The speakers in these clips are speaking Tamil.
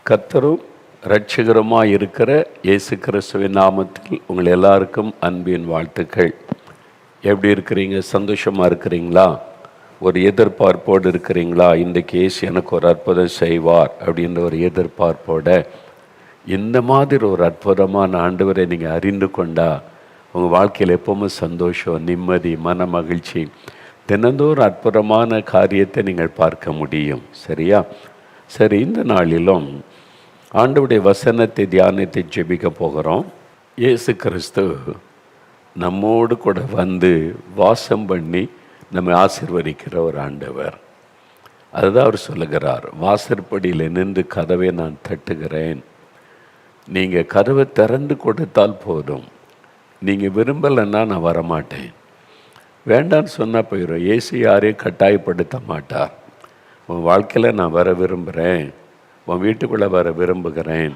கர்த்தரும் இரட்சகருமாய் இருக்கிற இயேசு கிறிஸ்துவின் நாமத்தில் உங்கள் எல்லாருக்கும் அன்பின் வாழ்த்துக்கள். எப்படி இருக்கிறீங்க? சந்தோஷமாக இருக்கிறீங்களா? ஒரு எதிர்பார்ப்போடு இருக்கிறீங்களா? இன்றைக்கு இயேசு எனக்கு ஒரு அற்புதம் செய்வார் அப்படின்ற ஒரு எதிர்பார்ப்போட இந்த மாதிரி ஒரு அற்புதமான ஆண்டவரை நீங்கள் அறிந்து கொண்டா உங்கள் வாழ்க்கையில் எப்பவுமே சந்தோஷம், நிம்மதி, மன மகிழ்ச்சி, தினந்தோறும் அற்புதமான காரியத்தை நீங்கள் பார்க்க முடியும். சரியா? சரி, இந்த நாளிலும் ஆண்டவருடைய வசனத்தை தியானத்தை ஜெபிக்க போகிறோம். இயேசு கிறிஸ்து நம்மோடு கூட வந்து வாசம் பண்ணி நம்மை ஆசீர்வதிக்கிற ஒரு ஆண்டவர். அதுதான் அவர் சொல்லுகிறார், வாசற்படியில் நின்று கதவை நான் தட்டுகிறேன், நீங்கள் கதவை திறந்து கொடுத்தால் போதும், நீங்கள் விரும்பலைன்னா நான் வரமாட்டேன். வேண்டான்னு சொன்னால் போயிடும். இயேசு யாரையும் கட்டாயப்படுத்த மாட்டார். உன் வாழ்க்கையில் நான் வர விரும்புகிறேன், உன் வீட்டுக்குள்ளே வர விரும்புகிறேன்,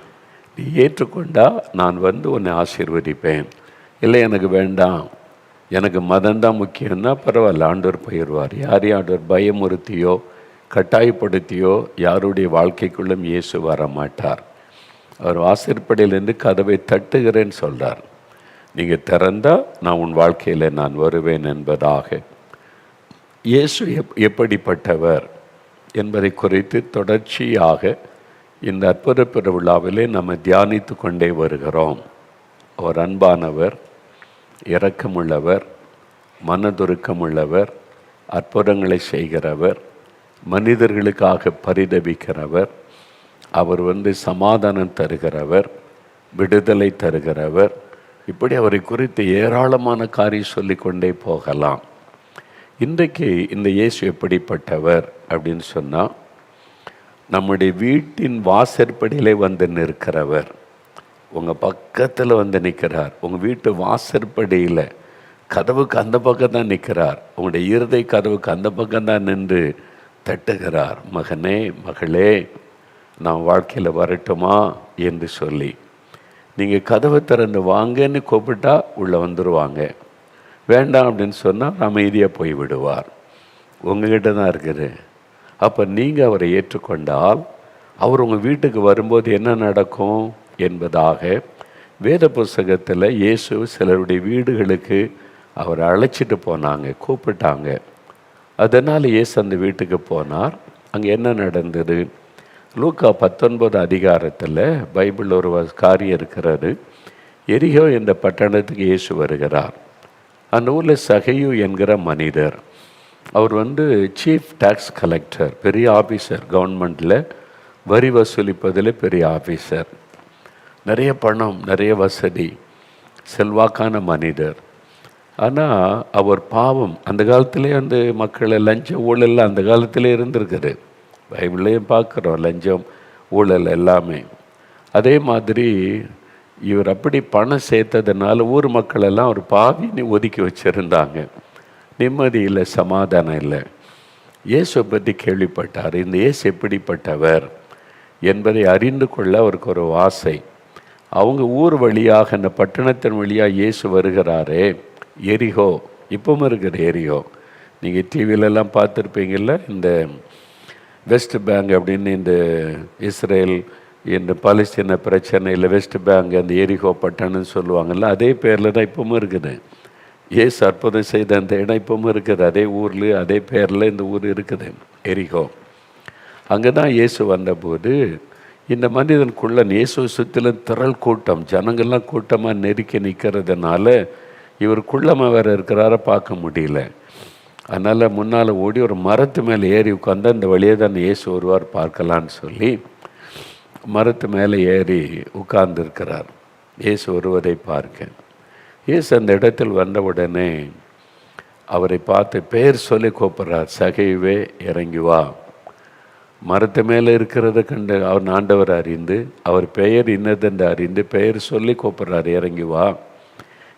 நீ ஏற்றுக்கொண்டா நான் வந்து உன்னை ஆசீர்வதிப்பேன். இல்லை எனக்கு வேண்டாம், எனக்கு மதம்தான் முக்கியம்னா பரவாயில்ல, ஆண்டவர் போயிடுவார். யாரையும் ஆண்டவர் பயமுறுத்தியோ கட்டாயப்படுத்தியோ யாருடைய வாழ்க்கைக்குள்ளும் இயேசு வர மாட்டார். அவர் வாசற்படியிலிருந்து கதவை தட்டுகிறேன்னு சொல்கிறார். நீங்கள் திறந்தால் நான் உன் வாழ்க்கையில் நான் வருவேன் என்பதாக. இயேசு எப்படிப்பட்டவர் என்பதை குறித்து தொடர்ச்சியாக இந்த அற்புத பெருவிழாவிலே நம்ம தியானித்து கொண்டே வருகிறோம். அவர் அன்பானவர், இரக்கமுள்ளவர், மனதுருக்கமுள்ளவர், அற்புதங்களை செய்கிறவர், மனிதர்களுக்காக பரிதபிக்கிறவர், அவர் சமாதானம் தருகிறவர், விடுதலை தருகிறவர். இப்படி அவரை குறித்து ஏராளமான காரியம் சொல்லிக்கொண்டே போகலாம். இன்றைக்கு இந்த இயேசு எப்படிப்பட்டவர் அப்படின்னு சொன்னால், நம்முடைய வீட்டின் வாசற்படியிலே வந்து நிற்கிறவர். உங்கள் பக்கத்தில் வந்து நிற்கிறார். உங்கள் வீட்டு வாசற்படியில் கதவுக்கு அந்த பக்கம் தான் நிற்கிறார். உங்களுடைய இருதய கதவுக்கு அந்த பக்கம் தான் நின்று தட்டுகிறார். மகனே, மகளே, நான் வாழ்க்கையில் வரட்டுமா என்று சொல்லி நீங்கள் கதவை திறந்து வாங்கன்னு கூப்பிட்டா உள்ளே வந்துடுவாங்க. வேண்டாம் அப்படின்னு சொன்னால் அமைதியாக போய் விடுவார். உங்ககிட்ட தான் இருக்குது. அப்போ நீங்கள் அவரை ஏற்றுக்கொண்டால் அவர் உங்கள் வீட்டுக்கு வரும்போது என்ன நடக்கும் என்பதாக வேத புஸ்தகத்தில் இயேசு சிலருடைய வீடுகளுக்கு அவரை அழைச்சிட்டு போனாங்க, கூப்பிட்டாங்க. அதனால் இயேசு அந்த வீட்டுக்கு போனார். அங்கே என்ன நடந்தது? லூக்கா 19 அதிகாரத்தில் பைபிள் ஒரு காரியம் இருக்கிறது. எரிகோ என்ற பட்டணத்துக்கு இயேசு வருகிறார். அந்த ஊரில் சகையு என்கிற மனிதர், அவர் சீஃப் டேக்ஸ் கலெக்டர், பெரிய ஆஃபீஸர், கவர்மெண்ட்டில் வரி வசூலிப்பதில் பெரிய ஆஃபீஸர், நிறைய பணம், நிறைய வசதி, செல்வாக்கான மனிதர். ஆனால் அவர் பாவம். அந்த காலத்திலே மக்களை லஞ்ச ஊழல் அந்த காலத்திலே இருந்திருக்குது. பைபிள்லேயும் பார்க்குறோம் லஞ்சம், ஊழல் எல்லாமே. அதே மாதிரி இவர் அப்படி பணம் சேர்த்ததுனால ஊர் மக்களெல்லாம் ஒரு பாவின்னு ஒதுக்கி வச்சுருந்தாங்க. நிம்மதி இல்லை, சமாதானம் இல்லை. இயேசுவை பற்றி கேள்விப்பட்டார். இந்த இயேசு எப்படிப்பட்டவர் என்பதை அறிந்து கொள்ள அவருக்கு ஒரு ஆசை. அவங்க ஊர் வழியாக, இந்த பட்டணத்தின் வழியாக இயேசு வருகிறாரே, எரிகோ, இப்பவும் இருக்கிற எரிகோ. நீங்கள் டிவிலெல்லாம் பார்த்துருப்பீங்கள்ல, இந்த வெஸ்ட் பேங்க் அப்படின்னு இந்த இஸ்ரேல் இந்த பாலஸ்தீன பிரச்சனையில் வெஸ்ட் பேங்க் அந்த எரிகோ பட்டணம்னு சொல்லுவாங்கள்ல, அதே பேரில் தான் இப்பவும் இருக்குது. இயேசு அற்புதம் செய்த அந்த இடம் இப்பவும் இருக்குது. அதே ஊரில் அதே பேரில் இந்த ஊர் இருக்குது, எரிகோ. அங்கே தான் இயேசு வந்தபோது இந்த மனிதனுக்குள்ள இயேசு சுற்றிலும் திரள் கூட்டம், ஜனங்கள்லாம் கூட்டமாக நெருக்கி நிற்கிறதுனால இவர் குள்ளமாக வேறு இருக்கிறார பார்க்க முடியல. அதனால் முன்னால் ஓடி ஒரு மரத்து மேலே ஏறி உட்காந்து அந்த வழியே தான் இயேசு வருவார் பார்க்கலான்னு சொல்லி மரத்து மேலே ஏறி உட்கார்ந்துருக்கிறார். இயேசு வருவதை பார்க்க இயேசு அந்த இடத்தில் வந்தவுடனே அவரை பார்த்து பெயர் சொல்லி கூப்பிட்றார். சகைவே, இறங்கி வா. மரத்து மேலே இருக்கிறத கண்டு அவர் ஆண்டவர் அறிந்து, அவர் பெயர் இன்னதென்று அறிந்து பெயர் சொல்லி கூப்பிட்றார், இறங்கி வா.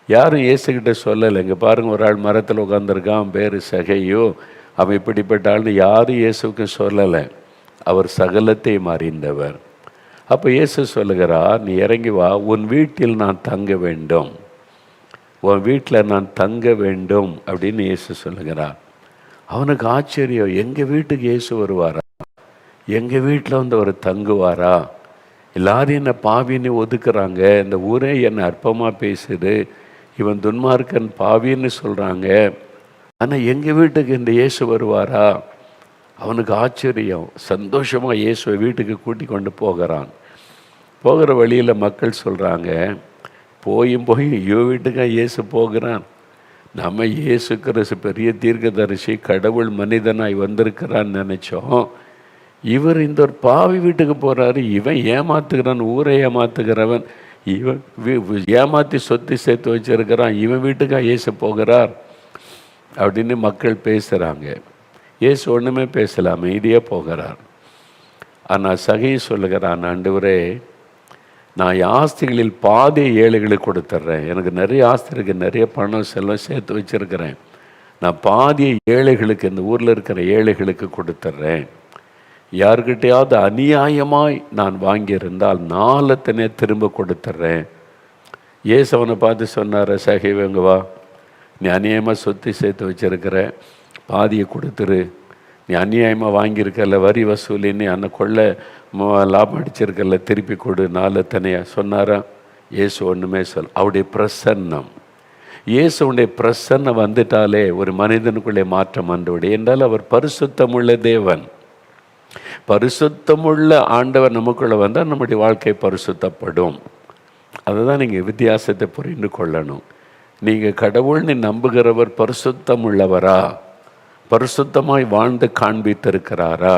யாரும் இயேசுக்கிட்ட சொல்லலை. இங்கே பாருங்கள், ஒரு ஆள் மரத்தில் உட்காந்துருக்கான், அவன் பேர் சகையோ, அவன் இப்படிப்பட்ட ஆள்னு யாரும் இயேசுக்கு சொல்லலை. அவர் சகலத்தையும் அறிந்தவர். அப்போ இயேசு சொல்லுகிறார், நீ இறங்கி வா, உன் வீட்டில் நான் தங்க வேண்டும், உன் வீட்டில் நான் தங்க வேண்டும் அப்படின்னு இயேசு சொல்லுகிறார். அவனுக்கு ஆச்சரியம், எங்கள் வீட்டுக்கு இயேசு வருவாரா? எங்கள் வீட்டில் அவர் தங்குவாரா எல்லாரும் என்னை பாவின்னு ஒதுக்குறாங்க, இந்த ஊரே என்னை அற்பமாக பேசுது, இவன் துன்மார்க்கன் பாவின்னு சொல்கிறாங்க. ஆனால் எங்கள் வீட்டுக்கு இந்த இயேசு வருவாரா? அவனுக்கு ஆச்சரியம், சந்தோஷமாக இயேசுவை வீட்டுக்கு கூட்டி கொண்டு போகிறான். போகிற வழியில் மக்கள் சொல்கிறாங்க, போயும் இவன் வீட்டுக்கு இயேசு போகிறான், நம்ம இயேசு கிறிஸ்து பெரிய தீர்க்கதரிசி, கடவுள் மனிதனாய் வந்திருக்கிறான்னு நினச்சோம். இவர் இந்த ஒரு பாவி வீட்டுக்கு போகிறாரு, இவன் ஏமாத்துகிறான், ஊரை ஏமாத்துகிறவன், இவன் ஏமாற்றி சொத்து சேர்த்து வச்சிருக்கிறான், இவன் வீட்டுக்காக இயேசு போகிறார் அப்படின்னு மக்கள் பேசுகிறாங்க. இயேசு ஒன்றுமே பேசலாம், அமைதியாக போகிறார். ஆனால் சகை சொல்லுகிறான், ஆண்டவரே நான் ஆஸ்திகளில் பாதி ஏழைகளுக்கு கொடுத்துட்றேன், எனக்கு நிறைய ஆஸ்தி இருக்குது, நிறைய பணம் செல்வம் சேர்த்து வச்சுருக்கிறேன், நான் பாதியை ஏழைகளுக்கு, இந்த ஊரில் இருக்கிற ஏழைகளுக்கு கொடுத்துட்றேன். யார்கிட்டையாவது அநியாயமாய் நான் வாங்கியிருந்தால் 4 திரும்ப கொடுத்துட்றேன். ஏசவனை பார்த்து சொன்னார், சகைவங்க வா, நீ அநியாயமாக சொத்து சேர்த்து வச்சுருக்கிற, பாதியை கொடுத்துரு, நீ அநியாயமாக வாங்கியிருக்கல, வரி வசூலின்னு அன்னை கொள்ள லாபம் அடிச்சிருக்கல, திருப்பி கொடு 4 சொன்னாரா? இயேசு ஒன்றுமே அவருடைய பிரசன்னம், இயேசுடைய பிரசன்னம் வந்துட்டாலே ஒரு மனிதனுக்குள்ளே மாற்றம் வந்துவிடும். என்றால் அவர் பரிசுத்தமுள்ள தேவன், பரிசுத்தமுள்ள ஆண்டவர் நமக்குள்ளே வந்தால் நம்முடைய வாழ்க்கை பரிசுத்தப்படும். அதுதான் நீங்கள் வித்தியாசத்தை புரிந்து கொள்ளணும். நீங்கள் கடவுள்னு நம்புகிறவர் பரிசுத்தம் உள்ளவரா, பரிசுத்தமாய் வாழ்ந்து காண்பித்திருக்கிறாரா,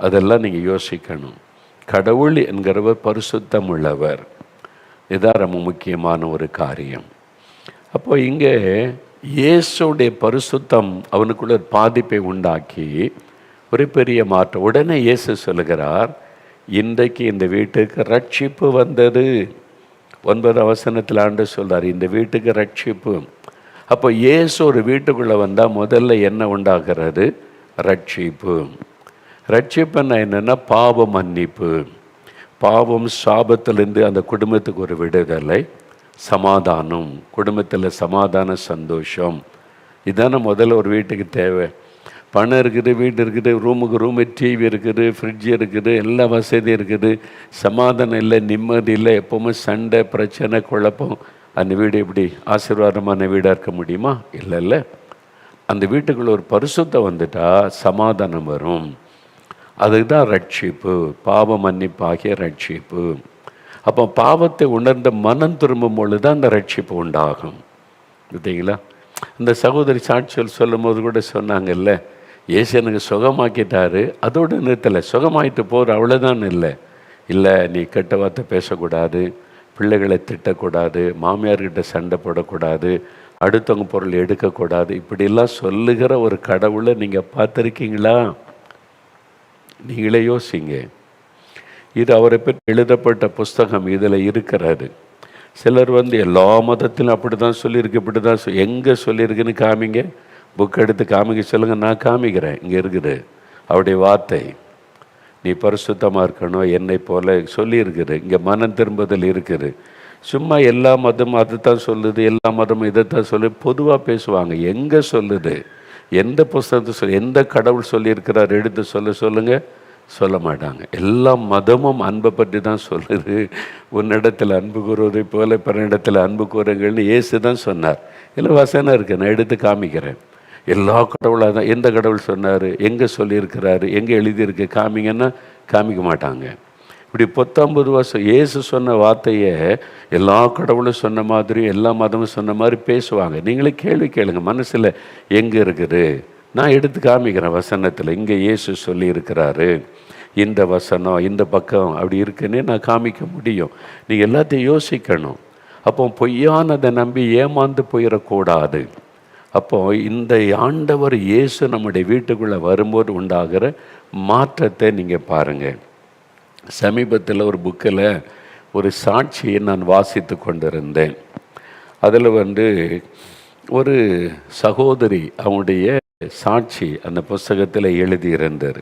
அதெல்லாம் நீங்கள் யோசிக்கணும். கடவுள் என்கிறவர் பரிசுத்தம் உள்ளவர், இதுதான் ரொம்ப முக்கியமான ஒரு காரியம். அப்போ இங்கே இயேசுடைய பரிசுத்தம் அவனுக்குள்ள ஒரு பாதிப்பை உண்டாக்கி ஒரு பெரிய மாற்றம். உடனே இயேசு சொல்லுகிறார், இன்றைக்கு இந்த வீட்டுக்கு ரட்சிப்பு வந்தது. 9 வசனத்தில் ஆண்டவர் சொல்றார், இந்த வீட்டுக்கு ரட்சிப்பு. அப்போ இயேசு ஒரு வீட்டுக்குள்ளே வந்தால் முதல்ல என்ன உண்டாகிறது? ரட்சிப்பு. ரட்சிப்புன்னா என்னென்னா பாவ மன்னிப்பு, பாவம் சாபத்திலேருந்து அந்த குடும்பத்துக்கு ஒரு விடுதலை, சமாதானம், குடும்பத்தில் சமாதான சந்தோஷம். இதான முதல்ல ஒரு வீட்டுக்கு தேவை. பணம் இருக்குது, வீடு இருக்குது, ரூமுக்கு ரூமு, டிவி இருக்குது, ஃப்ரிட்ஜ் இருக்குது, எல்லா வசதியும் இருக்குது, சமாதானம் இல்லை, நிம்மதி இல்லை, எப்போவுமே சண்டை, பிரச்சனை, குழப்பம். அந்த வீடு எப்படி ஆசீர்வாதமான வீடாக இருக்க முடியுமா? இல்லைல்ல. அந்த வீட்டுக்குள்ளே ஒரு பரிசுத்தம் வந்துட்டால் சமாதானம் வரும். அதுக்கு தான் ரட்சிப்பு, பாவ மன்னிப்பாகிய ரட்சிப்பு. அப்போ பாவத்தை உணர்ந்த மனம் திரும்பும் பொழுது தான் அந்த ரட்சிப்பு உண்டாகும். பார்த்தீங்களா? இந்த சகோதரி சாட்சிகள் சொல்லும் போது கூட சொன்னாங்கல்ல, ஏசு எனக்கு சுகமாக்கிட்டாரு, அதோடு நிறுத்தலை, சுகமாயிட்டு போகிற அவ்வளோதான். இல்லை நீ கெட்ட வார்த்தை பேசக்கூடாது, பிள்ளைகளை திட்டக்கூடாது, மாமியார்கிட்ட சண்டை போடக்கூடாது, அடுத்தவங்க பொருள் எடுக்கக்கூடாது, இப்படிலாம் சொல்லுகிற ஒரு கடவுளை நீங்கள் பார்த்துருக்கீங்களா? நீங்களே யோசிங்க. இது அவரை பற்றி எழுதப்பட்ட புஸ்தகம், இதில் இருக்கிறாரு. சிலர் எல்லா மதத்திலும் அப்படி தான் சொல்லியிருக்கு, இப்படி தான் எங்கே சொல்லியிருக்குன்னு காமிங்க, புக் எடுத்து காமிக்க சொல்லுங்கள், நான் காமிக்கிறேன். இங்கே இருக்குது அவருடைய வார்த்தை, நீ பரிசுத்தமாக இருக்கணும் என்னை போல சொல்லியிருக்குது. இங்கே மனம் திரும்புதல் இருக்குது. சும்மா எல்லா மதமும் அதை தான் சொல்லுது, எல்லா மதமும் இதைத்தான் சொல்லு, பொதுவாக பேசுவாங்க. எங்கே சொல்லுது? எந்த புஸ்தகத்தை எந்த கடவுள் சொல்லியிருக்கிறார் எடுத்து சொல்லுங்கள், சொல்ல மாட்டாங்க. எல்லா மதமும் அன்பை பற்றி தான் சொல்லுது. உன்னிடத்தில் அன்பு கூறுவதை போல பிறனிடத்தில் அன்பு கூறுங்கள்னு இயேசு தான் சொன்னார். இல்லை வசனம் இருக்குது, நான் எடுத்து காமிக்கிறேன். எல்லா கடவுளாக தான், எந்த கடவுள் சொன்னார், எங்கே சொல்லியிருக்கிறாரு, எங்கே எழுதியிருக்கு காமிங்கன்னா காமிக்க மாட்டாங்க. இப்படி 19 வருஷம் இயேசு சொன்ன வார்த்தையை எல்லா கடவுளும் சொன்ன மாதிரி, எல்லா மதமும் சொன்ன மாதிரி பேசுவாங்க. நீங்களே கேள்வி கேளுங்க, மனசில் எங்கே இருக்குது, நான் எடுத்து காமிக்கிறேன் வசனத்தில். இங்கே இயேசு சொல்லியிருக்கிறாரு, இந்த வசனம் இந்த பக்கம் அப்படி இருக்குன்னே நான் காமிக்க முடியும். நீங்கள் எல்லாத்தையும் யோசிக்கணும். அப்போ பொய்யானதை நம்பி ஏமாந்து போயிடக்கூடாது. அப்போது இந்த ஆண்டவர் இயேசு நம்முடைய வீட்டுக்குள்ளே வரும்போது உண்டாகிற மாற்றத்தை நீங்கள் பாருங்கள். சமீபத்தில் ஒரு புக்கில் ஒரு சாட்சியை நான் வாசித்து கொண்டிருந்தேன். அதில் ஒரு சகோதரி அவங்களுடைய சாட்சி அந்த புஸ்தகத்தில் எழுதியிருந்தார்.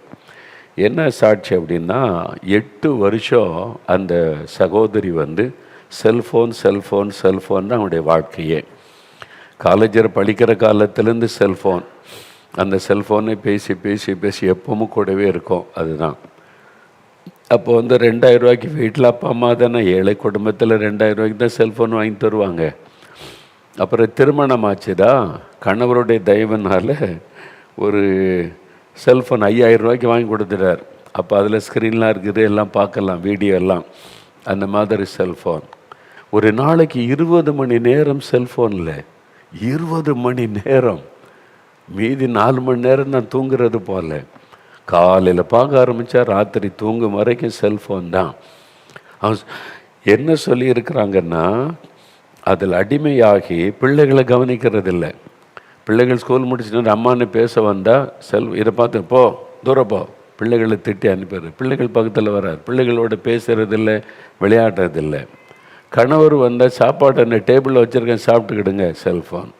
என்ன சாட்சி அப்படின்னா, 8 வருஷம் அந்த சகோதரி செல்ஃபோன் தான் அவங்களுடைய வாழ்க்கையே. காலேஜில் படிக்கிற காலத்துலேருந்து செல்ஃபோன், அந்த செல்ஃபோனை பேசி எப்பவும் கூடவே இருக்கும். அதுதான் அப்போ வந்து 2000 ரூபாய்க்கு வீட்டில் அப்பா அம்மா தானே, ஏழை குடும்பத்தில் 2000 ரூபாய்க்கு தான் செல்ஃபோன் வாங்கி தருவாங்க. அப்புறம் திருமணம் ஆச்சுதா, கணவருடைய தயவுனால ஒரு செல்ஃபோன் 5000 ரூபாய்க்கு வாங்கி கொடுத்துட்டார். அப்போ அதில் ஸ்க்ரீன்லாம் இருக்குது, எல்லாம் பார்க்கலாம், வீடியோ எல்லாம். அந்த மாதிரி செல்ஃபோன். ஒரு நாளைக்கு 20 மணி நேரம் செல்ஃபோனில், 20 மணி நேரம். மீதி 4 மணி நேரம் தான் தூங்குறது போல். காலையில் பார்க்க ஆரம்பித்தா ராத்திரி தூங்கும் வரைக்கும் செல்ஃபோன் தான். அவன் என்ன சொல்லியிருக்கிறாங்கன்னா, அதில் அடிமையாகி பிள்ளைகளை கவனிக்கிறது இல்லை. பிள்ளைகள் ஸ்கூல் முடிச்சுட்டு அம்மானு பேச வந்தால் இதை பார்த்து போ, தூரம் போ, பிள்ளைகளை திட்டி அனுப்பிடுறது. பிள்ளைகள் பக்கத்தில் வராது, பிள்ளைகளோட பேசுகிறதில்ல, விளையாடுறதில்லை. கணவர் வந்தால் சாப்பாடு என்ன டேபிளில் வச்சுருக்கேன் சாப்பிட்டுக்கிடுங்க, செல்ஃபோன்.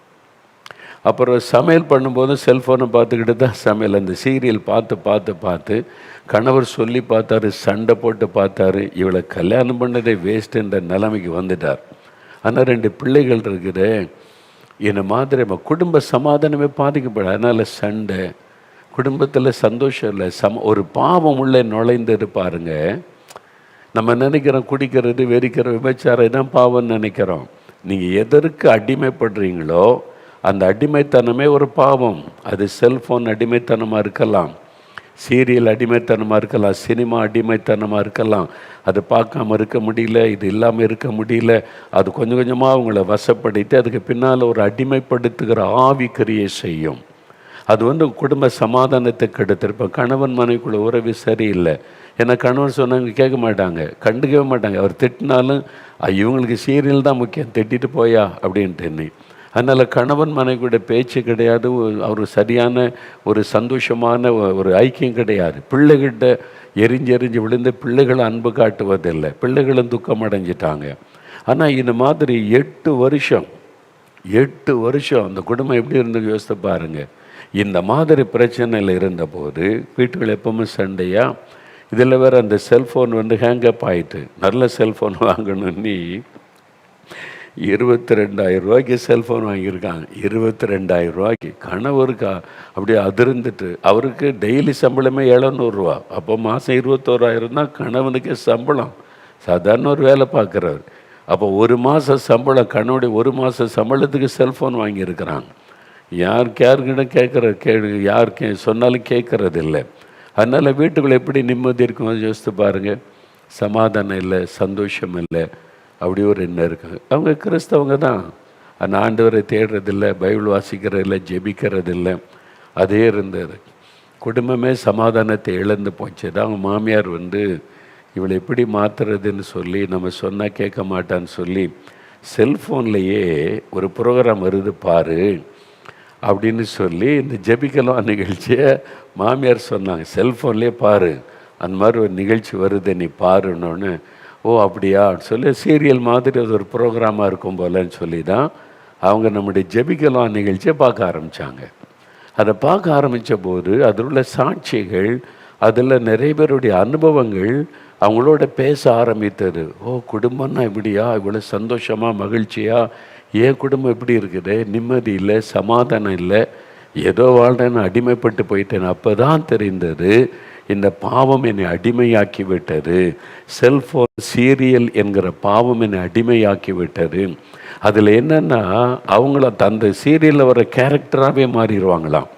அப்புறம் சமையல் பண்ணும்போது செல்ஃபோனை பார்த்துக்கிட்டு தான் சமையல். அந்த சீரியல் பார்த்து பார்த்து பார்த்து கணவர் சொல்லி பார்த்தாரு, சண்டை போட்டு பார்த்தாரு, இவளை கல்யாணம் பண்ணதே வேஸ்ட்டுன்ற நிலைமைக்கு வந்துட்டார். ஆனால் 2 பிள்ளைகள் இருக்குது. இந்த மாதிரி நம்ம குடும்ப சமாதானமே பாதிக்கப்படும். அதனால் சண்டை, குடும்பத்தில் சந்தோஷம் இல்லை, ஒரு பாவம் உள்ளே நுழைந்து இருப்பாருங்க. நம்ம நினைக்கிறோம் குடிக்கிறது, வெறிக்கிற, விபச்சாரம் தான் பாவம்னு நினைக்கிறோம். நீங்கள் எதற்கு அடிமைப்படுறீங்களோ அந்த அடிமைத்தனமே ஒரு பாவம். அது செல்ஃபோன் அடிமைத்தனமாக இருக்கலாம், சீரியல் அடிமைத்தனமாக இருக்கலாம், சினிமா அடிமைத்தனமாக இருக்கலாம். அது பார்க்காம இருக்க முடியல, இது இல்லாமல் இருக்க முடியல. அது கொஞ்சம் கொஞ்சமாக அவங்கள வசப்படுத்தி அதுக்கு பின்னால் ஒரு அடிமைப்படுத்துகிற ஆவிக்கிரியை செய்யும். அது வந்து குடும்ப சமாதானத்தை கெடுத்திருப்போம். கணவன் மனைவிக்குள்ள உறவு சரியில்லை. ஏன்னா கணவன் சொன்னாங்க கேட்க மாட்டாங்க, கண்டுக்கவே மாட்டாங்க. அவர் திட்டினாலும் இவங்களுக்கு சீரியல் தான் முக்கியம், திட்டிட்டு போயா அப்படின்ட்டு. அதனால் கணவன் மனைவியோட பேச்சு கிடையாது, ஒரு சரியான ஒரு சந்தோஷமான ஒரு ஐக்கியம் கிடையாது. பிள்ளைகிட்ட எரிஞ்செறிஞ்சு விழுந்து பிள்ளைகளை அன்பு காட்டுவதில்லை, பிள்ளைகளும் துக்கம் அடைஞ்சிட்டாங்க. ஆனால் இந்த மாதிரி 8 வருஷம் அந்த குடும்பம் எப்படி இருந்து யோசித்து பாருங்கள். இந்த மாதிரி பிரச்சனையில் இருந்தபோது வீட்டுகள் எப்பவுமே சண்டையா. இதில் வேறு அந்த செல்ஃபோன் வந்து ஹேங்கப் ஆகிட்டு, நல்ல செல்ஃபோன் வாங்கணும்னு 22,000 ரூபாய்க்கு செல்ஃபோன் வாங்கியிருக்காங்க. 22,000 ரூபாய்க்கு. கணவருக்கு அப்படியே அதிர்ந்துட்டு, அவருக்கு டெய்லி சம்பளமே 700 ரூபா. அப்போ மாதம் 21,000 தான் கணவனுக்கு சம்பளம். சாதாரண ஒரு வேலை பார்க்குறாரு. அப்போ 1 மாத சம்பளம், கணவனுடைய 1 மாத சம்பளத்துக்கு செல்ஃபோன் வாங்கியிருக்கிறாங்க. யாருக்கிட்ட யாருக்கு சொன்னாலும் கேட்கறது இல்லை. அதனால் வீட்டுக்குள்ளே எப்படி நிம்மதி இருக்கும் யோசித்து பாருங்கள். சமாதானம் இல்லை, சந்தோஷம் இல்லை, அப்படி ஒரு எண்ணம் இருக்குது. அவங்க கிறிஸ்தவங்க தான், அந்த ஆண்டவரை தேடுறதில்லை, பைபிள் வாசிக்கிறதில்லை, ஜெபிக்கிறதில்லை. அதே இருந்தது. குடும்பமே சமாதானத்தை இழந்து போச்சு. தான் அவங்க மாமியார் வந்து இவளை எப்படி மாற்றுறதுன்னு சொல்லி, நம்ம சொன்னால் கேட்க மாட்டான்னு சொல்லி, செல்ஃபோன்லேயே ஒரு ப்ரோக்ராம் வருது பாரு அப்படின்னு சொல்லி இந்த ஜெபிக்கலாம் நிகழ்ச்சியை மாமியார் சொன்னாங்க. செல்ஃபோன்லேயே பாரு, அந்த மாதிரி ஒரு நிகழ்ச்சி வருது, நீ பாருன்னொன்னு. ஓ அப்படியா சொல்லி சீரியல் மாதிரி அது ஒரு ப்ரோக்ராமாக இருக்கும் போலன்னு சொல்லி தான் அவங்க நம்முடைய ஜெபிக்கலாம் நிகழ்ச்சியை பார்க்க ஆரம்பித்தாங்க. அதை பார்க்க ஆரம்பித்த போது அதில் உள்ள சாட்சிகள், அதில் நிறைய பேருடைய அனுபவங்கள் அவங்களோட பேச ஆரம்பித்தது. ஓ குடும்பம்னா இப்படியா, இவ்வளோ சந்தோஷமாக மகிழ்ச்சியாக, ஏன் குடும்பம் எப்படி இருக்குது, நிம்மதி இல்லை, சமாதானம் இல்லை, ஏதோ வாழ்றேன்னு அடிமைப்பட்டு போயிட்டேன். அப்போ தான் தெரிந்தது இந்த பாவம் என்னை அடிமையாக்கி விட்டது. செல்ஃபோன் சீரியல் என்கிற பாவம் என்னை அடிமையாக்கி விட்டது. அதில் என்னென்னா அவங்கள அந்த சீரியலில் வர கேரக்டராகவே மாறிடுவாங்களாம்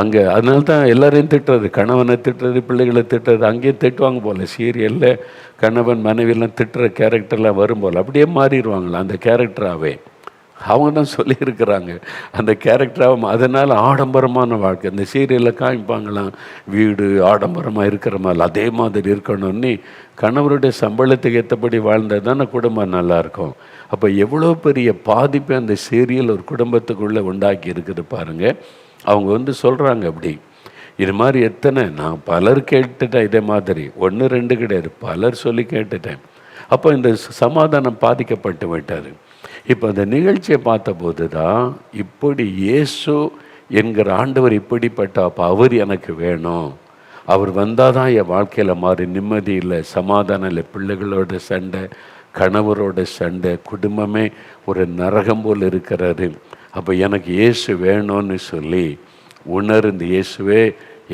அங்கே. அதனால தான் எல்லோரையும் திட்டுறது, கணவனை திட்டுறது, பிள்ளைகளை திட்டுறது. அங்கேயும் திட்டுவாங்க போல், சீரியலில் கணவன் மனைவியெல்லாம் திட்டுற கேரக்டர்லாம் வரும் போல் அப்படியே மாறிடுவாங்களாம் அந்த கேரக்டராகவே. அவங்க தான் சொல்லியிருக்கிறாங்க அந்த கேரக்டராக. அதனால் ஆடம்பரமான வாழ்க்கை அந்த சீரியலில் காமிப்பாங்களாம். வீடு ஆடம்பரமாக இருக்கிற மாதிரி அதே மாதிரி இருக்கணும்னு கணவருடைய சம்பளத்துக்கு ஏற்றபடி வாழ்ந்தது தானே குடும்பம் நல்லாயிருக்கும். அப்போ எவ்வளோ பெரிய பாதிப்பை அந்த சீரியல் ஒரு குடும்பத்துக்குள்ளே உண்டாக்கி இருக்குது பாருங்கள். அவங்க வந்து சொல்கிறாங்க அப்படி. இது மாதிரி எத்தனை நான் பலர் கேட்டுட்டேன், இதே மாதிரி 1 2 கிடையாது, பலர் சொல்லி கேட்டுட்டேன். அப்போ இந்த சமாதானம் பாதிக்கப்பட்டு விட்டார். இப்போ அந்த நிகழ்ச்சியை பார்த்தபோது தான் இப்படி இயேசு என்கிற ஆண்டவர் இப்படிப்பட்ட, அப்போ அவர் எனக்கு வேணும், அவர் வந்தால் தான் என் வாழ்க்கையில் மாறி நிம்மதி இல்லை, சமாதானம் இல்லை, பிள்ளைகளோட சண்டை, கணவரோட சண்டை, குடும்பமே ஒரு நரகம் போல் இருக்கிறது. அப்போ எனக்கு இயேசு வேணும்னு சொல்லி உணர்ந்து, இயேசுவே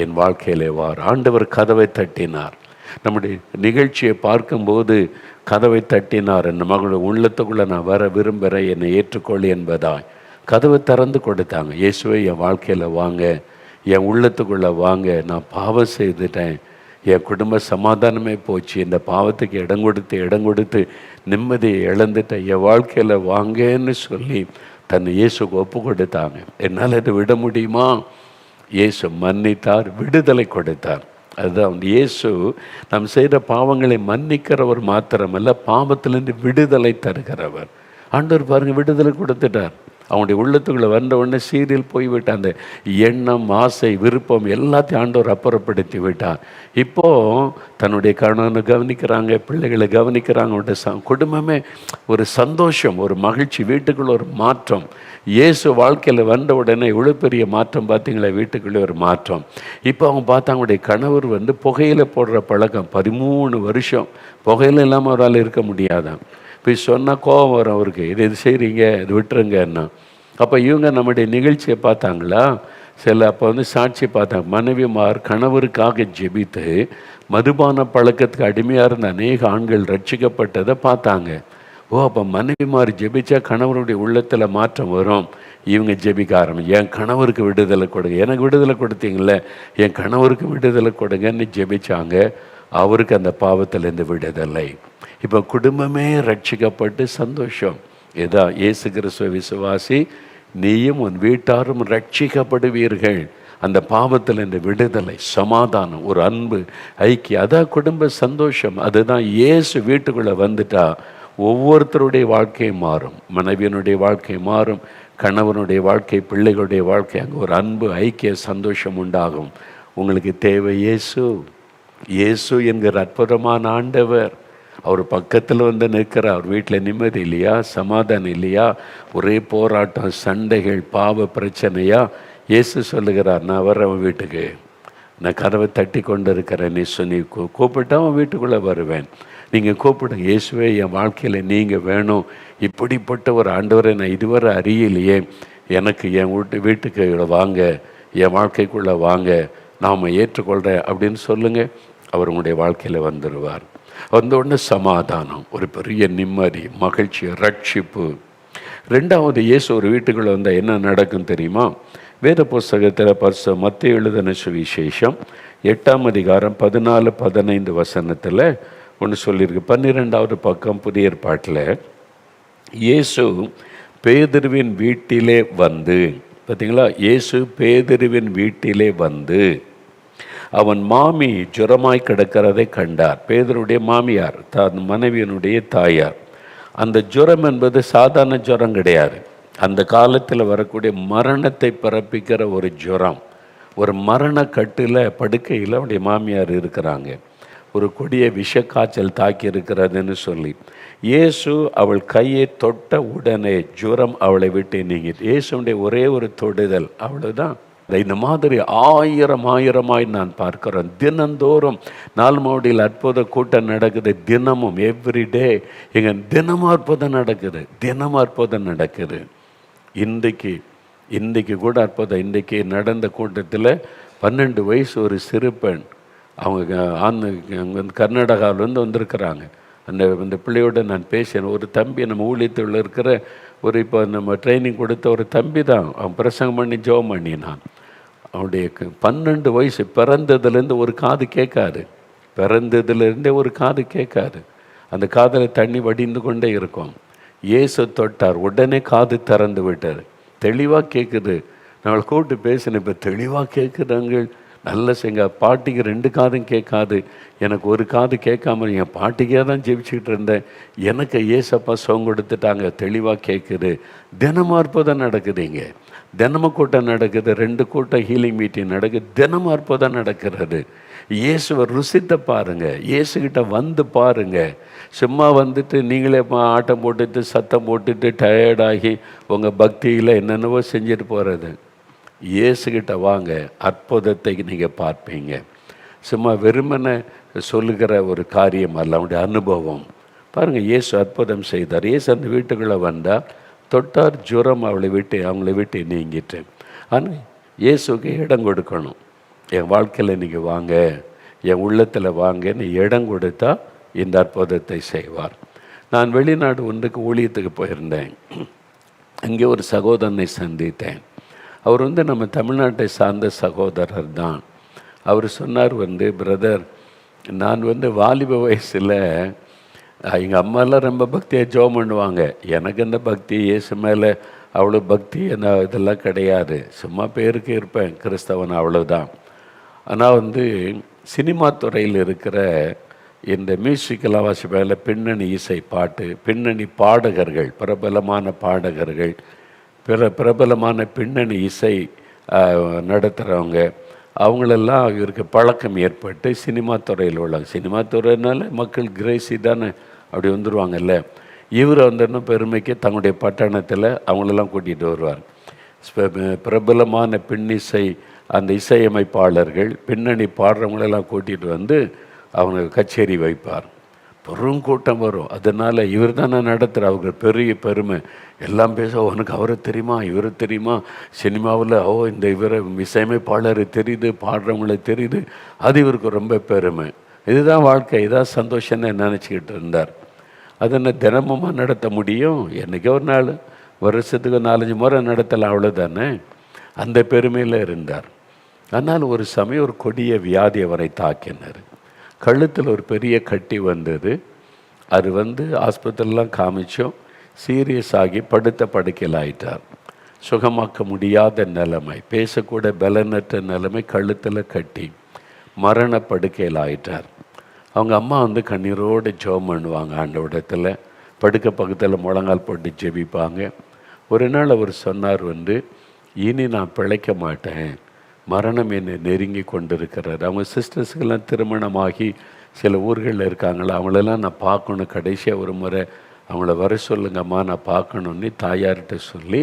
என் வாழ்க்கையிலே வார். ஆண்டவர் கதவை தட்டினார். நம்முடைய நிகழ்ச்சியை பார்க்கும்போது கதவை தட்டினார், என் மகளோட உள்ளத்துக்குள்ளே நான் வர விரும்புகிறேன், என்னை ஏற்றுக்கொள் என்பதாய் கதவை திறந்து கொடுத்தாங்க. இயேசுவை என் வாழ்க்கையில் வாங்க, என் உள்ளத்துக்குள்ளே வாங்க, நான் பாவம் செய்துட்டேன், என் குடும்ப சமாதானமே போச்சு, இந்த பாவத்துக்கு இடம் கொடுத்து நிம்மதியை இழந்துட்டேன், என் வாழ்க்கையில் வாங்கன்னு சொல்லி தன்னை இயேசுக்கு ஒப்பு கொடுத்தாங்க. என்னால் இதை விட முடியுமா? இயேசு மன்னித்தார், விடுதலை கொடுத்தார். அதுதான் இயேசு நாம் செய்கிற பாவங்களை மன்னிக்கிறவர் மாத்திரமல்ல, பாவத்திலிருந்து விடுதலை தருகிறவர். ஆண்டவர் பாருங்கள், விடுதலை கொடுத்துட்டார். அவனுடைய உள்ளத்துக்குள்ளே வந்த உடனே சீரியல் போய்விட்டான். அந்த எண்ணம், ஆசை, விருப்பம் எல்லாத்தையும் ஆண்டவர் அப்புறப்படுத்தி விட்டார். இப்போது தன்னுடைய கணவனை கவனிக்கிறாங்க, பிள்ளைகளை கவனிக்கிறாங்க, அவனுடைய குடும்பமே ஒரு சந்தோஷம், ஒரு மகிழ்ச்சி, வீட்டுக்குள்ளே ஒரு மாற்றம். இயேசு வாழ்க்கையில் வந்த உடனே இவ்வளோ பெரிய மாற்றம் பார்த்தீங்களா, வீட்டுக்குள்ளே ஒரு மாற்றம். இப்போ அவங்க பார்த்தா அவங்களுடைய கணவர் புகையில போடுற பழக்கம், 13 வருஷம் புகையில இல்லாமல் அவரால் இருக்க முடியாதான். போய் சொன்னால் கோபம் வரும் அவருக்கு, இது செய்கிறீங்க, இது விட்டுருங்கன்னா. அப்போ இவங்க நம்முடைய நிகழ்ச்சியை பார்த்தாங்களா, அப்போ சாட்சி பார்த்தாங்க. மனைவிமார் கணவருக்காக ஜெபித்து மதுபான பழக்கத்துக்கு அடிமையாக இருந்த அநேக ஆண்கள் ரட்சிக்கப்பட்டதை பார்த்தாங்க. அப்போ மனைவிமார் ஜெபிச்சா கணவருடைய உள்ளத்தில் மாற்றம் வரும். இவங்க ஜெபிக்க ஆரம்பிச்சு, என் கணவருக்கு விடுதலை கொடுங்க, எனக்கு விடுதலை கொடுத்தீங்களே, என் கணவருக்கு விடுதலை கொடுங்கன்னு ஜெபிச்சாங்க. அவருக்கு அந்த பாவத்திலேருந்து விடுதலை. இப்போ குடும்பமே ரட்சிக்கப்பட்டு சந்தோஷம். இதான் இயேசு கிறிஸ்துவ விசுவாசி, நீயும் உன் வீட்டாரும் ரட்சிக்கப்படுவீர்கள். அந்த பாவத்தில் இந்த விடுதலை, சமாதானம், ஒரு அன்பு, ஐக்கியம், அதான் குடும்ப சந்தோஷம். அதுதான் இயேசு வீட்டுக்குள்ளே வந்துட்டா ஒவ்வொருத்தருடைய வாழ்க்கை மாறும். மனைவியனுடைய வாழ்க்கை மாறும், கணவனுடைய வாழ்க்கை, பிள்ளைகளுடைய வாழ்க்கை. அங்கே ஒரு அன்பு, ஐக்கிய, சந்தோஷம் உண்டாகும். உங்களுக்கு தேவை இயேசு. இயேசு என்கிற அற்புதமான ஆண்டவர் அவர் பக்கத்தில் நிற்கிறார். அவர் வீட்டில் நிம்மதி இல்லையா, சமாதானம் இல்லையா, ஒரே போராட்டம், சண்டைகள், பாவ பிரச்சனையா? இயேசு சொல்லுகிறார், நான் வர்றவன் வீட்டுக்கு, நான் கதவை தட்டி கொண்டு இருக்கிறேன், நீ சொல்லி கூப்பிட்டா அவன் வீட்டுக்குள்ளே வருவேன். நீங்கள் கூப்பிடுங்க, இயேசுவே என் வாழ்க்கையில் நீங்கள் வேணும், இப்படிப்பட்ட ஒரு ஆண்டவரை நான் இதுவரை அறியலையே, எனக்கு என் வீட்டுக்கு வாங்க, என் வாழ்க்கைக்குள்ளே வாங்க, நாம் ஏற்றுக்கொள்கிறேன் அப்படின்னு சொல்லுங்கள். அவர் உங்களுடைய வாழ்க்கையில் வந்துடுவார். வந்த உடனே சமாதானம், ஒரு பெரிய நிம்மதி, மகிழ்ச்சி, ரட்சிப்பு. ரெண்டாவது, இயேசு ஒரு வீட்டுக்குள்ளே வந்தால் என்ன நடக்கும் தெரியுமா? வேத புஸ்தகத்தில் மத்தேயு எழுதின சுவிசேஷம் 8ஆம் அதிகாரம் 14-15 வசனத்தில் ஒன்று சொல்லியிருக்கு. 12வது பக்கம் புதிய ஏற்பாட்டில் இயேசு பேதுருவின் வீட்டிலே வந்து, பார்த்தீங்களா, இயேசு பேதுருவின் வீட்டிலே வந்து அவன் மாமி ஜுரமாய் கிடக்கிறதை கண்டார். பேதுருடைய மாமியார், தன் மனைவியினுடைய தாயார். அந்த ஜுரம் என்பது சாதாரண ஜுரம் கிடையாது. அந்த காலத்தில் வரக்கூடிய மரணத்தை பிறப்பிக்கிற ஒரு ஜுரம். ஒரு மரண கட்டில் படுக்கையில் அவனுடைய மாமியார் இருக்கிறாங்க. ஒரு கொடிய விஷக்காய்ச்சல் தாக்கி இருக்கிறதுன்னு சொல்லி இயேசு அவள் கையை தொட்ட உடனே ஜுரம் அவளை விட்டு நீங்கிட்டு. இயேசுடைய ஒரே ஒரு தொடுதல், அவ்வளோதான். இந்த மாதிரி ஆயிரமாய் நான் பார்க்கிறேன். தினந்தோறும் நால்மாவடியில் அற்புத கூட்டம் நடக்குது. தினமும் எவ்ரிடே எங்க தினமும் அற்புதம் நடக்குது, தினமும் அற்புதம் நடக்குது. இன்றைக்கு கூட அற்புதம். இன்றைக்கி நடந்த கூட்டத்தில் 12 வயசு ஒரு சிறு பெண், அவங்க அங்கே கர்நாடகாவிலேருந்து வந்திருக்கிறாங்க. அந்த பிள்ளையோட நான் பேசினேன். ஒரு தம்பி, நம்ம ஊழியத்தில் இருக்கிற ஒரு, இப்போ நம்ம ட்ரைனிங் கொடுத்த ஒரு தம்பி தான். அவன் பிரசங்கம் பண்ணி ஜெபம் பண்ணினான். அவனுடைய 12 வயசு, பிறந்ததுலேருந்து ஒரு காது கேட்காது, பிறந்ததுலேருந்தே ஒரு காது கேட்காது. அந்த காதில் தண்ணி வடிந்து கொண்டே இருக்கும். இயேசு தொட்டார், உடனே காது திறந்து விட்டார், தெளிவாக கேட்குது. நான் கூப்பிட்டு பேசினேன், இப்போ தெளிவாக கேட்குறாங்க, நல்ல செய்ங்க. பாட்டிக்கு 2 காதும் கேட்காது, எனக்கு ஒரு காது கேட்காம என் பாட்டிக்கே தான் ஜெபிச்சுக்கிட்டு இருந்தேன், எனக்கு ஏசப்பா சுகம் கொடுத்துட்டாங்க, தெளிவாக கேட்குது. தினமும் அற்புதம் நடக்குது. இங்கே தினமும் கூட்டம் நடக்குது, 2 கூட்டம் ஹீலிங் மீட்டிங் நடக்குது, தினமும் அற்புதம் நடக்கிறது. இயேசுவை ருசித்த பாருங்கள், இயேசுக்கிட்ட வந்து பாருங்கள். சும்மா வந்துட்டு நீங்களே ஆட்டம் போட்டுட்டு சத்தம் போட்டுட்டு டயர்டாகி உங்கள் பக்தியில் என்னென்னவோ செஞ்சுட்டு போகிறது. இயேசுக்கிட்ட வாங்க, அற்புதத்தை நீங்கள் பார்ப்பீங்க. சும்மா வெறுமனை சொல்லுகிற ஒரு காரியம் அல்ல, அவனுடைய அனுபவம். பாருங்கள், இயேசு அற்புதம் செய்தார். இயேசு அந்த வீட்டுக்குள்ளே வந்தால் தொட்டார், ஜுரம் அவங்கள விட்டு நீங்கிட்டு. ஆனால் இயேசுக்கு இடம் கொடுக்கணும். என் வாழ்க்கையில் நீங்கள் வாங்க, என் உள்ளத்தில் வாங்கன்னு இடம் கொடுத்தா இந்த அற்புதத்தை செய்வார். நான் வெளிநாடு ஒன்றுக்கு ஊழியத்துக்கு போயிருந்தேன். அங்கே ஒரு சகோதரனை சந்தித்தேன். அவர் நம்ம தமிழ்நாட்டை சார்ந்த சகோதரர் தான். அவர் சொன்னார், பிரதர், நான் வாலிப வயசில் எங்கள் அம்மாலாம் ரொம்ப பக்தியாக ஜெபம் பண்ணுவாங்க. எனக்கு அந்த பக்தி இயேசு மேலே அவ்வளோ பக்தி இதெல்லாம் கிடையாது. சும்மா பேருக்கு இருப்பேன், கிறிஸ்தவன், அவ்வளோதான். ஆனால் சினிமா துறையில் இருக்கிற இந்த மியூசிக்கெல்லாம் வாசிப்பால பின்னணி இசை பாட்டு, பின்னணி பாடகர்கள், பிரபலமான பாடகர்கள், பிரபலமான பின்னணி இசை நடத்துகிறவங்க, அவங்களெல்லாம் இவருக்கு பழக்கம் ஏற்பட்டு சினிமா துறையில் உள்ளாங்க. சினிமா துறையினால மக்கள் கிரேசி தானே, அப்படி வந்துடுவாங்கல்ல. இவர் பெருமைக்கு தங்களுடைய பட்டணத்தில் அவங்களெல்லாம் கூட்டிகிட்டு வருவார். பிரபலமான பின்னிசை அந்த இசையமைப்பாளர்கள், பின்னணி பாடுறவங்களெல்லாம் கூட்டிகிட்டு அவங்க கச்சேரி வைப்பார். பெரும் கூட்டம் வரும். அதனால் இவர் தானே நடத்துகிற அவங்க பெரிய பெருமை. எல்லாம் பேச, உனக்கு அவரை தெரியுமா, இவரை தெரியுமா, சினிமாவில் இந்த இவரை இசையமைப்பாளர் தெரியுது, பாடுறவங்கள தெரியுது. அது இவருக்கு ரொம்ப பெருமை. இதுதான் வாழ்க்கை, இதான் சந்தோஷம்னு நினச்சிக்கிட்டு இருந்தார். அதை தினமும் நடத்த முடியும்? என்றைக்கோ ஒரு நாள், வருஷத்துக்கு 4-5 முறை நடத்தலாம், அவ்வளோதானே. அந்த பெருமையில் இருந்தார். ஆனால் ஒரு சமயம் ஒரு கொடிய வியாதி அவரை தாக்கினார். கழுத்தில் ஒரு பெரிய கட்டி வந்தது. அது ஆஸ்பத்திரிலாம் காமிச்சோம். சீரியஸ் ஆகி படுத்த படுக்கையில் ஆயிட்டார். சுகமாக்க முடியாத நிலைமை, பேசக்கூட பலனற்ற நிலைமை, கழுத்தில் கட்டி மரண படுக்கையில் ஆயிட்டார். அவங்க அம்மா கண்ணீரோடு ஜெபம் பண்ணுவாங்க ஆண்டவரிடத்தில். படுக்க பக்கத்தில் முழங்கால் போட்டு ஜெபிப்பாங்க. ஒரு நாள் அவர் சொன்னார், இனி நான் பிழைக்க மாட்டேன், மரணம் என்னை நெருங்கி கொண்டிருக்கிறார். அவங்க சிஸ்டர்ஸுக்கெல்லாம் திருமணமாகி சில ஊர்களில் இருக்காங்களா, அவங்களெல்லாம் நான் பார்க்கணும், கடைசியாக ஒரு முறை அவங்கள வர சொல்லுங்கம்மா, நான் பார்க்கணுன்னு தாயார்கிட்ட சொல்லி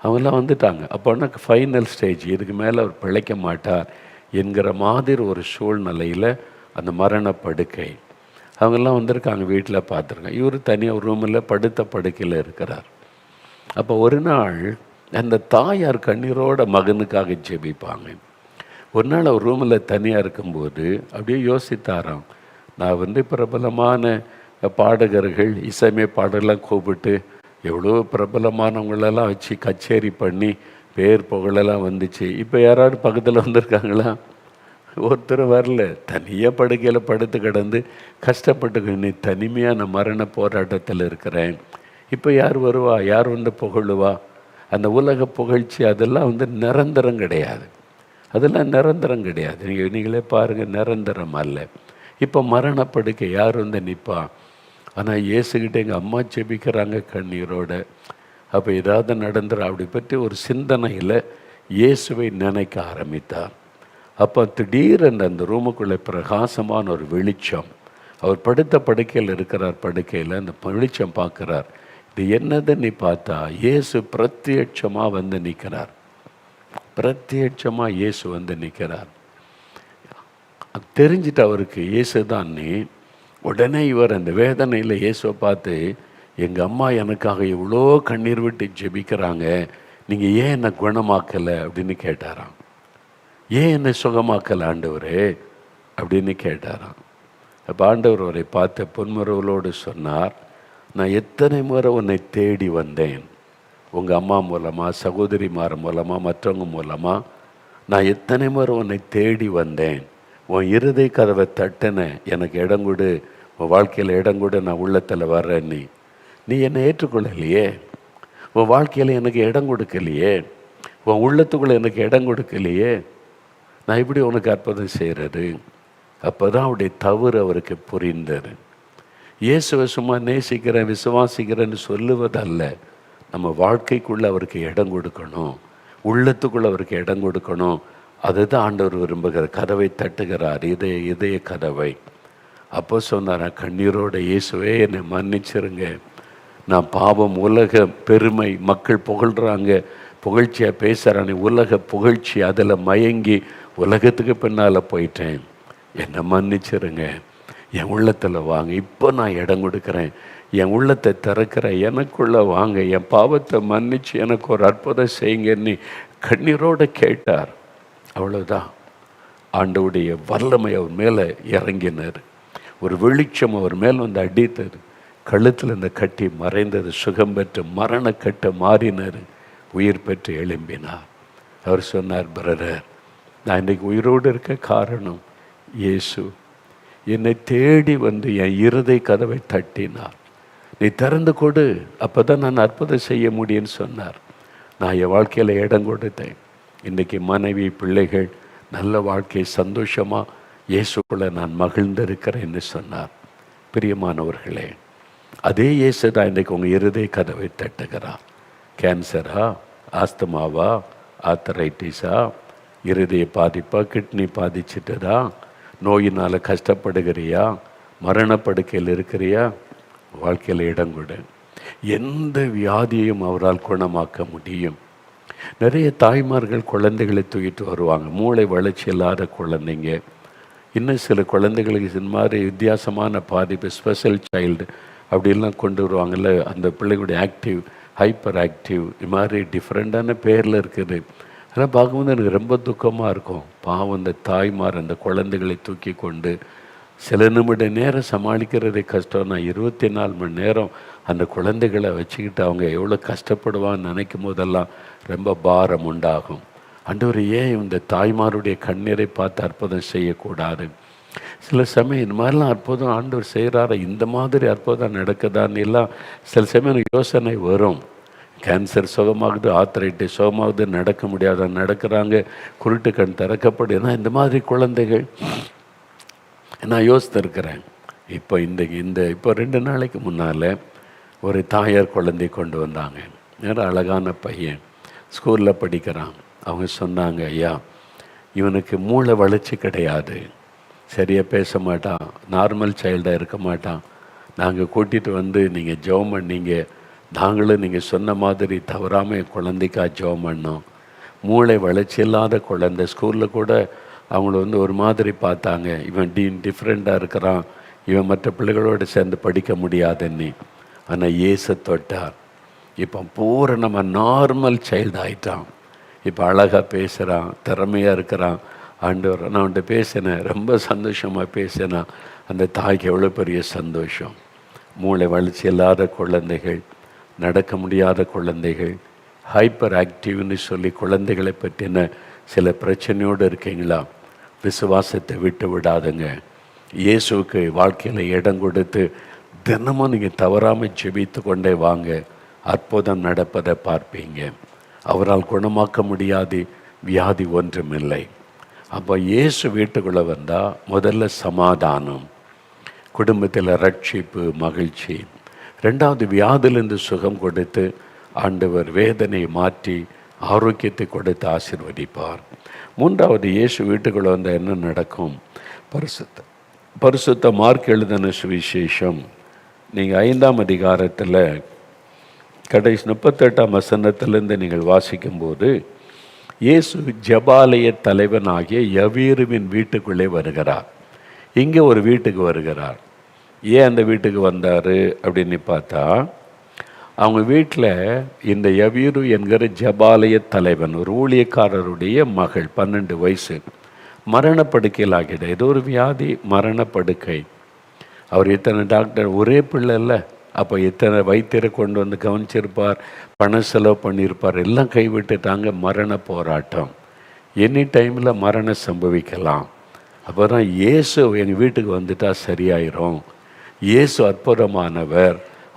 அவங்களாம் வந்துட்டாங்க. அப்போனா ஃபைனல் ஸ்டேஜ், இதுக்கு மேலே அவர் பிழைக்க மாட்டார் என்கிற மாதிரி ஒரு சூழ்நிலையில் அந்த மரண படுக்கை. அவங்கெல்லாம் வந்திருக்காங்க, வீட்டில் பார்த்துருக்காங்க. இவர் தனியாக ஒரு ரூமில் படுத்த படுக்கையில் இருக்கிறார். அப்போ ஒரு நாள் அந்த தாயார் கண்ணீரோட மகனுக்காக ஜெபிப்பாங்க. ஒரு நாள் அவர் ரூமில் தனியாக இருக்கும்போது அப்படியே யோசித்தாராம், நான் பிரபலமான பாடகர்கள், இசைமை பாடலாம் கூப்பிட்டு எவ்வளோ பிரபலமானவங்களெல்லாம் வச்சு கச்சேரி பண்ணி பேர் புகழெல்லாம் வந்துச்சு. இப்போ யாராவது பக்கத்தில் வந்திருக்காங்களா? ஒருத்தர் வரல. தனியாக படுக்கையில் படுத்து கிடந்து கஷ்டப்பட்டு தனிமையான மரண போராட்டத்தில் இருக்கிறேன். இப்போ யார் வருவா, யார் புகழுவா? அந்த உலக புகழ்ச்சி அதெல்லாம் நிரந்தரம் கிடையாது. அதெல்லாம் நிரந்தரம் கிடையாது. நீங்களே பாருங்கள், நிரந்தரம் அல்ல. இப்போ மரணப்படுக்கை யார் நிற்பா? ஆனால் இயேசுக்கிட்ட எங்கள் அம்மா ஜெபிக்கிறாங்க கண்ணீரோட. அப்போ ஏதாவது நடந்துடும் அப்படி பற்றி ஒரு சிந்தனையில் இயேசுவை நினைக்க ஆரம்பித்தார். அப்போ திடீரென்று அந்த ரூமுக்குள்ளே பிரகாசமான ஒரு வெளிச்சம். அவர் படுத்த படுக்கையில் இருக்கிறார். படுக்கையில் அந்த வெளிச்சம் பார்க்குறார். இது என்னதுன்னு பார்த்தா இயேசு பிரத்யட்சமாக நிற்கிறார். பிரத்யட்சமாக இயேசு நிற்கிறார். தெரிஞ்சிட்டு அவருக்கு இயேசு தான். உடனே இவர் அந்த வேதனையில் இயேசுவை பார்த்து, எங்கள் அம்மா எனக்காக எவ்வளோ கண்ணீர் விட்டு ஜெபிக்கிறாங்க, நீங்கள் ஏன் என்னை குணமாக்கலை அப்படின்னு கேட்டாராம். ஏன் என்னை சுகமாக்கலை ஆண்டவரே அப்படின்னு கேட்டாராம். அப்போ ஆண்டவர் அவரை பார்த்து புன்முறுவலோடு சொன்னார், நான் எத்தனை முறை உன்னை தேடி வந்தேன், உங்கள் அம்மா மூலமாக, சகோதரிமார் மூலமாக, மற்றவங்க மூலமாக நான் எத்தனை முறை உன்னை தேடி வந்தேன். உன் இருதய கதவை தட்டின, எனக்கு இடம் கொடு, உன் வாழ்க்கையில் இடம் கொடு, நான் உள்ளத்தில் வர்றேன். நீ என்னை ஏற்றுக்கொள்ளலையே, உன் வாழ்க்கையில் எனக்கு இடம் கொடுக்கலையே, உன் உள்ளத்துக்குள்ளே எனக்கு இடம் கொடுக்கலையே, நான் இப்படி உனக்கு அற்புதம் செய்கிறது. அப்போ தான் அவருடைய தவறு அவருக்கு புரிந்தது. இயேசுவை சும்மா நேசிக்கிறேன், விசுவாசிக்கிறேன்னு சொல்லுவதல்ல, நம்ம வாழ்க்கைக்குள்ளே அவருக்கு இடம் கொடுக்கணும், உள்ளத்துக்குள்ளே அவருக்கு இடம் கொடுக்கணும். அதுதான் ஆண்டவர் விரும்புகிற. கதவை தட்டுகிறார், இதய கதவை. அப்போ சொன்னார், கண்ணீரோட இயேசுவே என்னை மன்னிச்சிருங்க, நான் பாவம், உலக பெருமை, மக்கள் புகழ்கிறாங்க, புகழ்ச்சியாக பேசுகிறானே, உலக புகழ்ச்சி, அதில் மயங்கி உலகத்துக்கு பின்னால் போயிட்டேன், என்னை மன்னிச்சிருங்க, என் உள்ளத்தில் வாங்க, இப்போ நான் இடம் கொடுக்குறேன், என் உள்ளத்தை திறக்கிறேன், எனக்குள்ளே வாங்க, என் பாவத்தை மன்னிச்சு எனக்கு ஒரு அற்புதம் செய்யுங்கன்னு கண்ணீரோடு கேட்டார். அவ்வளோதான். ஆண்டவுடைய வல்லமை அவர் மேலே இறங்கினார். ஒரு வெளிச்சம் அவர் மேல் வந்து அடித்தது. கழுத்தில் இந்த கட்டி மறைந்தது. சுகம் பெற்று மரணக்கட்டை மாறினார். உயிர் பெற்று எழும்பினார். அவர் சொன்னார், பிரதர், நான் இன்றைக்கு உயிரோடு இருக்க காரணம் இயேசு என்னை தேடி வந்து என் இருதய கதவை தட்டினார். நீ திறந்து கொடு, அப்போ தான் நான் அற்புதம் செய்ய முடியும்னு சொன்னார். நான் என் வாழ்க்கையில் இடம் கொடுத்தேன். இன்றைக்கி மனைவி, பிள்ளைகள் நல்ல வாழ்க்கை, சந்தோஷமாக இயேசுக்குள்ளே நான் மகிழ்ந்திருக்கிறேன்னு சொன்னார். பிரியமானவர்களே, அதே இயேசு தான் இன்றைக்கு உங்கள் இருதய கதவை தட்டுகிறார். கேன்சரா, ஆஸ்துமாவா, ஆத்தரைட்டிஸா, இருதய பாதிப்பா, கிட்னி பாதிச்சிட்டதா, நோயினால் கஷ்டப்படுகிறியா, மரணப்படுக்கையில் இருக்கிறியா, வாழ்க்கையில் இடம் கொடு. எந்த வியாதியையும் அவரால் குணமாக்க முடியும். நிறைய தாய்மார்கள் குழந்தைகளை தூக்கிட்டு வருவாங்க, மூளை வளர்ச்சி இல்லாத குழந்தைங்க. இன்னும் சில குழந்தைகளுக்கு இது மாதிரி வித்தியாசமான பாதிப்பு, ஸ்பெஷல் சைல்டு அப்படிலாம் கொண்டு வருவாங்கள்ல. அந்த பிள்ளைகளுடைய ஆக்டிவ், ஹைப்பர் ஆக்டிவ், இது மாதிரி டிஃப்ரெண்ட்டான பேரில் இருக்குது. அதெல்லாம் பார்க்கும்போது எனக்கு ரொம்ப துக்கமாக இருக்கும். பாவம், அந்த தாய்மார் அந்த குழந்தைகளை தூக்கி கொண்டு சில நிமிட நேரம் சமாளிக்கிறதே கஷ்டம். நான் 24 மணி நேரம் அந்த குழந்தைகளை வச்சுக்கிட்டு அவங்க எவ்வளோ கஷ்டப்படுவான்னு நினைக்கும் போதெல்லாம் ரொம்ப பாரம் உண்டாகும். ஆண்டவர், ஏன் இந்த தாய்மாருடைய கண்ணீரை பார்த்து அற்புதம் செய்யக்கூடாது? சில சமயம் இந்த மாதிரிலாம் அற்புதம் ஆண்டவர் செய்கிறாரு, இந்த மாதிரி அற்புதம் நடக்குதான்னு எல்லாம் சில சமயம் எனக்கு யோசனை வரும். கேன்சர் சுகமாகுது, ஆர்த்ரைட்டிஸ் சுகமாகுது, நடக்க முடியாத நடக்கிறாங்க, குருட்டு கண் திறக்கப்படுதுன்னா இந்த மாதிரி குழந்தைகள் நான் யோசித்திருக்கிறேன். இப்போ இப்போ 2 நாளைக்கு முன்னால் ஒரு தாயார் குழந்தை கொண்டு வந்தாங்க. நேரம் அழகான பையன், ஸ்கூலில் படிக்கிறான். அவங்க சொன்னாங்க, ஐயா, இவனுக்கு மூளை வளர்ச்சி கிடையாது, சரியாக பேச மாட்டான், நார்மல் சைல்டாக இருக்க மாட்டான். நாங்கள் கூட்டிகிட்டு வந்து நீங்கள் ஜெபம் பண்ணீங்க, நாங்களும் நீங்கள் சொன்ன மாதிரி தவறாமல் என் குழந்தைக்கா ஜெபம் பண்ணோம். மூளை வளர்ச்சி இல்லாத குழந்தை, ஸ்கூலில் கூட அவங்கள வந்து ஒரு மாதிரி பார்த்தாங்க, இவன் டிஃப்ரெண்ட்டாக இருக்கிறான், இவன் மற்ற பிள்ளைகளோடு சேர்ந்து படிக்க முடியாதுன்னு. ஆனால் இயேசு தொட்டார். இப்போ பூரணமாக நார்மல் சைல்டு ஆகிட்டான். இப்போ அழகாக பேசுகிறான், திறமையாக இருக்கிறான். ஆண்டவர், நான் அவன்கிட்ட பேசினேன், ரொம்ப சந்தோஷமாக பேசினான். அந்த தாய்க்கு எவ்வளோ பெரிய சந்தோஷம். மூளை வளர்ச்சி இல்லாத குழந்தைகள், நடக்க முடியாத குழந்தைகள், ஹைப்பர் ஆக்டிவ்னு சொல்லி குழந்தைகளை பற்றின சில பிரச்சனையோடு இருக்கீங்களா? விசுவாசத்தை விட்டு விடாதுங்க. இயேசுவுக்கு வாழ்க்கையில் இடம் கொடுத்து தினமும் நீங்கள் தவறாமல் ஜெபித்து கொண்டே வாங்க. அற்புதம் நடப்பதை பார்ப்பீங்க. அவரால் குணமாக்க முடியாது வியாதி ஒன்றுமில்லை. அப்போ இயேசு வீட்டுக்குள்ளே வந்தால் முதல்ல சமாதானம், குடும்பத்தில் ரட்சிப்பு, மகிழ்ச்சி. 2வது வியாதிலிருந்து சுகம் கொடுத்து ஆண்டவர் வேதனை மாற்றி ஆரோக்கியத்தை கொடுத்து ஆசீர்வதிப்பார். 3வது இயேசு வீட்டுக்குள்ளே வந்தால் என்ன நடக்கும்? பரிசுத்த மார்க் எழுதின சுவிசேஷம் நீங்கள் 5ஆம் அதிகாரத்தில் கடைசி 38ஆம் வசனத்திலிருந்து நீங்கள் வாசிக்கும்போது, இயேசு ஜெபாலய தலைவனாகிய யவீருவின் வீட்டுக்குள்ளே வருகிறார். இங்கே ஒரு வீட்டுக்கு வருகிறார். ஏன் அந்த வீட்டுக்கு வந்தார் அப்படின்னு பார்த்தா, அவங்க வீட்டில் இந்த யவீரு என்கிற ஜெபாலய தலைவன், ஒரு ஊழியக்காரருடைய மகள், 12 வயசு, மரணப்படுக்கையில் ஆகிட. ஏதோ ஒரு வியாதி, மரணப்படுக்கை. அவர் இத்தனை டாக்டர், ஒரே பிள்ளை இல்லை, அப்போ இத்தனை வைத்தியரை கொண்டு வந்து கவனிச்சிருப்பார், பணம் செலவு பண்ணியிருப்பார், எல்லாம் கைவிட்டுட்டாங்க. மரண போராட்டம், எனி டைமில் மரணம் சம்பவிக்கலாம். அப்போ தான் இயேசு எங்கள் வீட்டுக்கு வந்துட்டால் சரியாயிரும், இயேசு அற்புதமானவர்,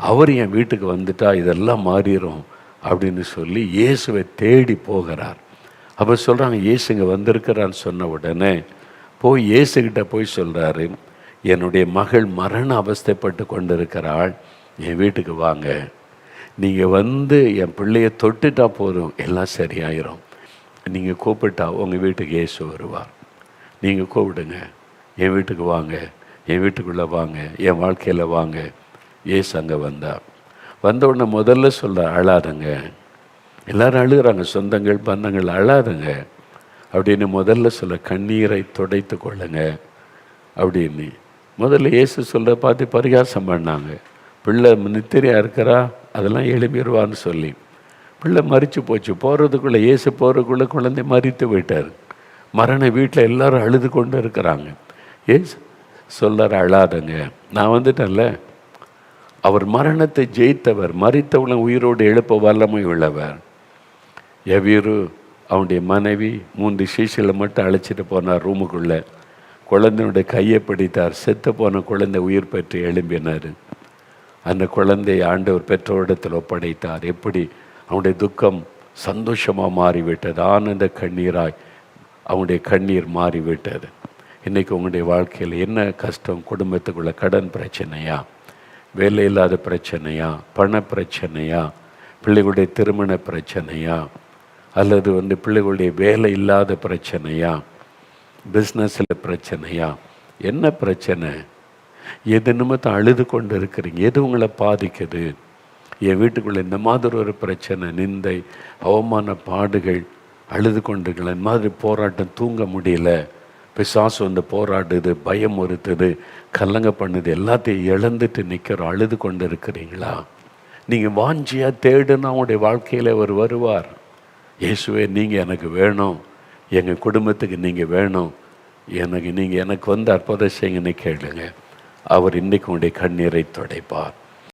அவர் என் வீட்டுக்கு வந்துட்டா இதெல்லாம் மாறிடும் அப்படின்னு சொல்லி இயேசுவை தேடி போகிறார். அப்போ சொல்கிறாங்க, இயேசு இங்கே வந்திருக்கிறான்னு சொன்ன உடனே போய் இயேசுக்கிட்ட போய் சொல்கிறாரு, என்னுடைய மகள் மரண அவஸ்தைப்பட்டு கொண்டு இருக்கிறாள், என் வீட்டுக்கு வாங்க, நீங்கள் வந்து என் பிள்ளையை தொட்டுட்டா போதும், எல்லாம் சரியாயிரும். நீங்கள் கூப்பிட்டா உங்கள் வீட்டுக்கு இயேசு வருவார். நீங்கள் கூப்பிடுங்க, என் வீட்டுக்கு வாங்க, என் வீட்டுக்குள்ளே வாங்க, என் வாழ்க்கையில் வாங்க. இயேசு அங்கே வந்தார். வந்த உடனே முதல்ல சொல்ல, அழாதுங்க. எல்லோரும் அழுகிறாங்க, சொந்தங்கள் பந்தங்கள், அழாதுங்க அப்படின்னு முதல்ல சொல்ல, கண்ணீரை துடைத்து கொள்ளுங்க அப்படின்னு முதல்ல இயேசு சொல்ல பார்த்து பரிகாசம் பண்ணாங்க. பிள்ளை நித்திரையாக இருக்கிறா, அதெல்லாம் எழுப்பிடுவான்னு சொல்லி பிள்ளை மறித்து போச்சு. போகிறதுக்குள்ளே, இயேசு போகிறதுக்குள்ளே குழந்தை மறித்து விட்டார். மரண வீட்டில் எல்லாரும் அழுது கொண்டு இருக்கிறாங்க. ஏன் சொல்றார், அழாதங்க, நான் வந்துட்டேன்ல. அவர் மரணத்தை ஜெயித்தவர், மரித்தவளை உயிரோடு எழுப்ப வல்லமை உள்ளவர். எவ்வீரு அவனுடைய மனைவி 3 சீஷிகளை மட்டும் அழைச்சிட்டு போனார் ரூமுக்குள்ளே. குழந்தையுடைய கையை பிடித்தார். செத்து போன குழந்தை உயிர் பெற்று எழும்பினார். அந்த குழந்தையை ஆண்டவர் பெற்றோரிடத்தில் ஒப்படைத்தார். எப்படி அவனுடைய துக்கம் சந்தோஷமாக மாறிவிட்டது, ஆனந்த கண்ணீராய் அவனுடைய கண்ணீர் மாறிவிட்டது. இன்றைக்கி உங்களுடைய வாழ்க்கையில் என்ன கஷ்டம்? குடும்பத்துக்குள்ள கடன் பிரச்சனையா, வேலை இல்லாத பிரச்சனையா, பண பிரச்சனையா, பிள்ளைகளுடைய திருமண பிரச்சனையா, அல்லது பிள்ளைகளுடைய வேலை இல்லாத பிரச்சனையா, பிஸ்னஸில் பிரச்சனையா, என்ன பிரச்சனை? எது நிமித்தம் அழுது கொண்டு இருக்கிறீங்க? எது உங்களை பாதிக்குது? என் வீட்டுக்குள்ளே இந்த மாதிரி ஒரு பிரச்சனை, நிந்தை, அவமான பாடுகள், அழுது கொண்டிருக்கல, இந்த மாதிரி போராட்டம், தூங்க முடியல, பிசாசு போராடுது, பயம் ஒருத்துது, கல்லங்க பண்ணுது, எல்லாத்தையும் இழந்துட்டு நிற்கிறோம். அழுது கொண்டு இருக்கிறீங்களா? நீங்கள் வாஞ்சியாக தேடுனா உங்களுடைய வாழ்க்கையில் அவர் வருவார். இயேசுவே, நீங்கள் எனக்கு வேணும், எங்கள் குடும்பத்துக்கு நீங்கள் வேணும், எனக்கு நீங்கள் எனக்கு அற்புதம் செய்யுங்கன்னு கேளுங்க. அவர் இன்றைக்கு உங்களுடைய கண்ணீரை துடைப்பார்.